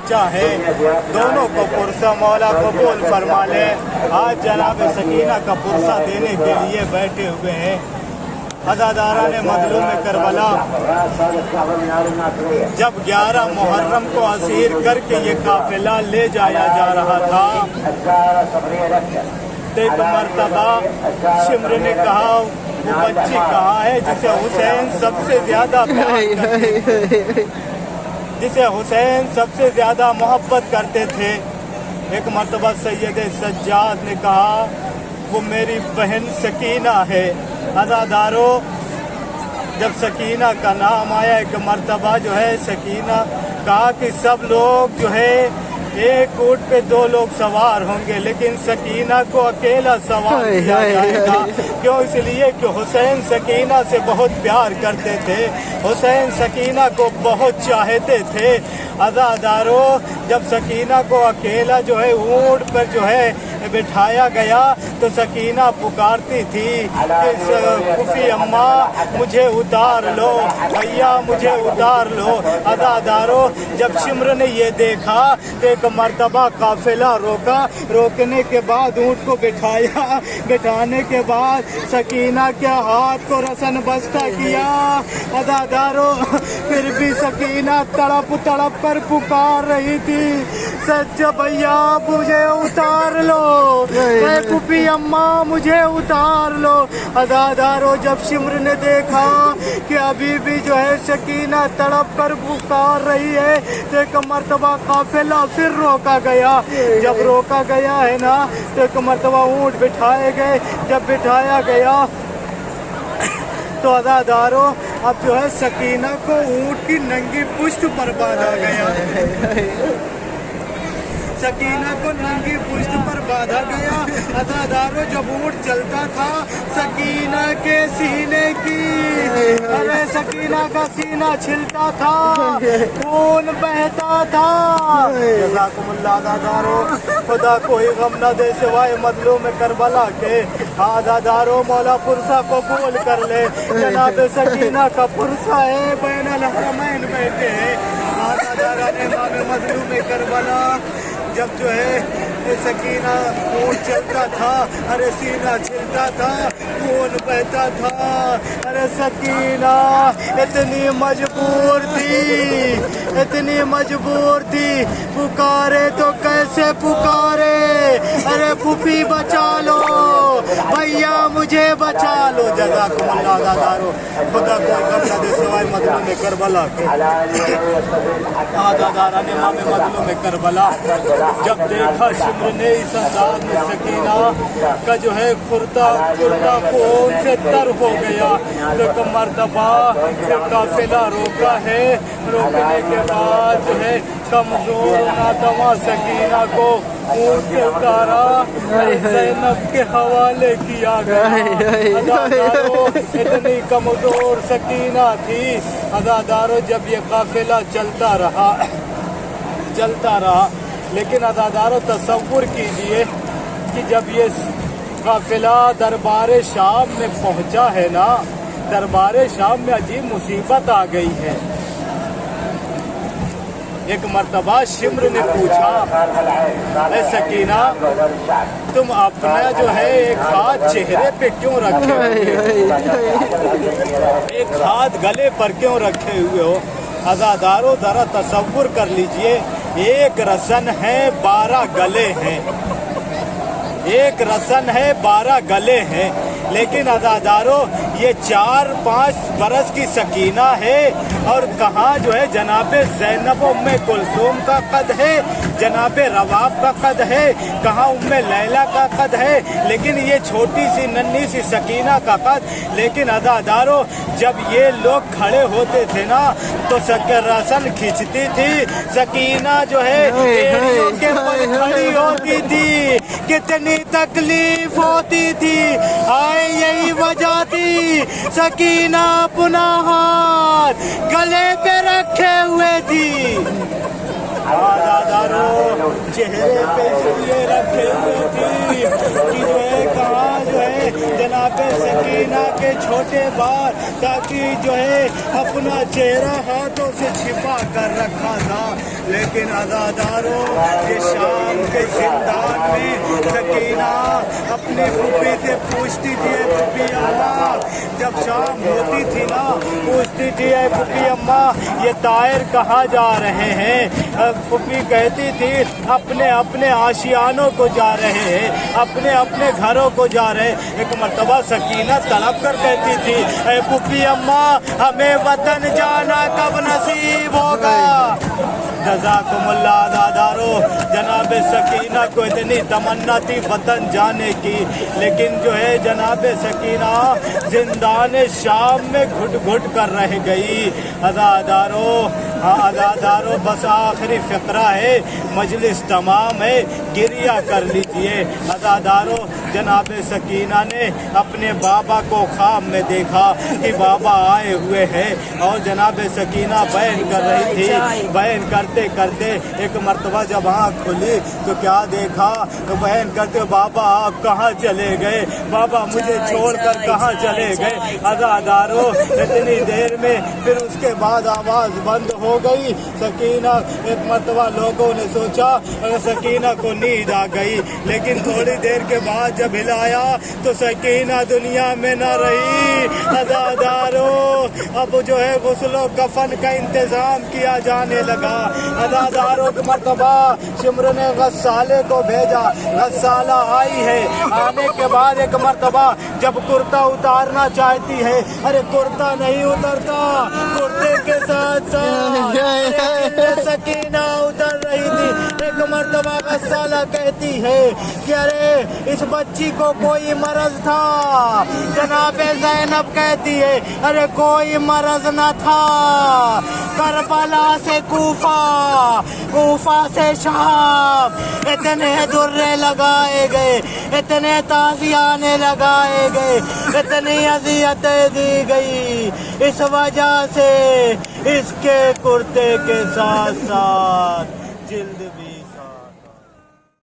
बच्चा है, दोनों को पुरसा मौला कबूल फरमा ले। आज जनाब सकीना का पुरसा देने के लिए बैठे हुए हैं। अज़ादारा ने मजलूम करबला जब 11 मुहर्रम को असीर करके ये काफिला ले जाया जा रहा था, एक मर्तबा शिम्र ने कहा, वो बच्ची कहा है जिसे हुसैन सबसे ज्यादा प्यार करते, जिसे हुसैन सबसे ज्यादा मोहब्बत करते थे। एक मर्तबा सैयद सज्जाद ने कहा, वो मेरी बहन सकीना है। अज़ादारों, जब सकीना का नाम आया, एक मर्तबा जो है सकीना कहा कि सब लोग जो है एक ऊँट पे 2 लोग सवार होंगे, लेकिन सकीना को अकेला सवार किया जाएगा। क्यों? इसलिए कि हुसैन सकीना से बहुत प्यार करते थे, हुसैन सकीना को बहुत चाहते थे। अज़ादारों, जब सकीना को अकेला जो है ऊँट पर जो है बिठाया गया तो सकीना पुकारती थी कि फूफी अम्मा मुझे उतार लो, भैया मुझे उतार लो। अज़ादारों, जब शिम्र ने ये देखा तो एक मर्तबा काफिला रोका, रोकने के बाद ऊँट को बिठाया, बिठाने के बाद सकीना के हाथ को रसन बस्ता किया। अज़ादारों, फिर भी सकीना तड़प तड़प कर पुकार रही थी, सच भैया मुझे उतार लो, फूफी अम्मा मुझे उतार लो। अज़ादारों, जब शिम्र ने देखा कि अभी भी जो है सकीना तड़प कर पुकार रही है तो एक मर्तबा काफिला फिर रोका गया। जब रोका गया है ना तो एक मर्तबा ऊँट बिठाए गए। जब बिठाया गया तो अज़ादारों, अब जो है सकीना को ऊँट की नंगी पुश्त पर बांधा गया, सकीना को नंगी पुश्त पर बांधा गया। अज़ादारों, जब ऊँट चलता था सकीना के सीने की, अरे सकीना का सीना छिलता था, खून बहता था। जज़ाकुमुल्लाह। अज़ादारों, खुदा कोई गम न दे सिवाय मजलूम करबला के। अज़ादारों, मौला पुरसा को कबूल कर ले। जनाब सकीना का पुरसा है, बैनुल हरमैन बैठे हैं। अज़ादारा ने इमाम मजलूम करबला जब जो है सकीना ऊँट चलता था, अरे सीना छिलता था, खून बहता था। अरे सकीना इतनी मजबूर थी, इतनी मजबूर थी, पुकारे तो कैसे पुकारे, अरे फूफी बचा लो, भैया मुझे बचा लो। जज़ाकुमुल्लाह। अज़ादारों, खुदा को गम न दे सिवाय मजलूम करबला के। अज़ादारा ने इमाम मजलूम करबला जब देखा शिम्र ने इस अंदाज में सकीना का जो है कुर्ता खून से तर हो गया तो एक मर्तबा काफिला रोका है। रोकने के बाद जो है कमजोर नादवा सकीना को ऊँट से उतारा, ज़ैनब के हवाले किया गया। अज़ादारों, इतनी कमजोर सकीना थी। अज़ादारों, जब ये काफिला चलता रहा, लेकिन अज़ादारों तसव्वुर कीजिए कि जब ये काफिला दरबार शाम में पहुंचा है ना, दरबार शाम में अजीब मुसीबत आ गई है। एक मर्तबा शिम्र ने पूछा, अरे सकीना तुम अपना जो है एक हाथ चेहरे पे क्यों रखे हुए हो, एक हाथ गले पर क्यों रखे हुए हो? अज़ादारों, जरा तसव्वुर कर लीजिए, एक रसन है 12 गले हैं, एक रसन है 12 गले हैं। लेकिन अज़ादारों, ये 4-5 बरस की सकीना है और कहाँ जो है जनाबे ज़ैनब उम्मे कुलसूम का कद है, जनाबे रवाब का कद है, कहाँ उम्मे लैला का कद है, लेकिन ये छोटी सी नन्ही सी सकीना का कद। लेकिन अज़ादारों, जब ये लोग खड़े होते थे ना तो रसन खींचती थी, सकीना जो है एड़ियों के पर खड़ी होती थी, कितनी तकलीफ होती थी। हाय, यही वजह थी सकीना अपना हाथ गले पे रखे हुए थी। अज़ादारों, चेहरे पे इसलिए रखे हुए थी कि जो है कहाँ जो है जनाबे सकीना के छोटे बाल, ताकि जो है अपना चेहरा हाथों से छिपा कर रखा था। لیکن عزاداروں یہ شام کے زندان میں سکینہ اپنی پھوپھی سے پوچھتی تھی اے پھوپھی اماں، جب شام ہوتی تھی نا پوچھتی تھی اے پھوپھی اماں یہ طاہر کہاں جا رہے ہیں؟ پھوپھی کہتی تھی اپنے اپنے آشیانوں کو جا رہے ہیں، اپنے اپنے گھروں کو جا رہے ہیں۔ ایک مرتبہ سکینہ طلب کر کہتی تھی اے پھوپھی اماں ہمیں وطن جانا کب نصیب ہوگا؟ جزاکم اللہ عزادارو، جناب سکینہ کو اتنی تمنا تھی وطن جانے کی، لیکن جو ہے جناب سکینہ زندان شام میں گھٹ گھٹ کر رہ گئی۔ عزادارو بس آخری فقرہ ہے، مجلس تمام ہے، گریہ کر لیجئے۔ عزادارو جناب سکینہ نے اپنے بابا کو خواب میں دیکھا کہ بابا آئے ہوئے ہیں اور جناب سکینہ بیان کر رہی تھی۔ بیان کرتے کرتے ایک مرتبہ جب آنکھ کھلی تو کیا دیکھا؟ تو بیان کرتے بابا آپ کہاں چلے گئے؟ بابا مجھے چھوڑ کر کہاں چلے گئے؟ عزادارو اتنی دیر میں پھر اس کے بعد آواز بند ہو گئی۔ سکینہ ایک مرتبہ لوگوں نے سوچا سکینہ کو نیند آ گئی، لیکن تھوڑی دیر کے بعد جب ہلایا تو سکینہ دنیا میں نہ رہی۔ عزادارو اب جو ہے غسل و کفن کا انتظام کیا جانے لگا۔ عزادارو ایک مرتبہ شمر نے غسالے کو بھیجا، غسالہ آئی ہے، آنے کے بعد ایک مرتبہ جب کرتا اتارنا چاہتی ہے، ارے کرتا نہیں اترتا، کرتے کے ساتھ ساتھ سکینہ اتر رہی تھی۔ ایک مرتبہ غسالہ کہتی ہے کہ ارے اس بچی کو کوئی مرض تھا۔ جناب زینب کہتی ہے ارے کوئی مرض نہ تھا، کربلا سے کوفہ، کوفہ سے شام اتنے درے لگائے گئے، اتنے تازیانے لگائے گئے، اتنی اذیتیں دی گئی، اس وجہ سے اس کے کرتے کے ساتھ ساتھ جلد بھی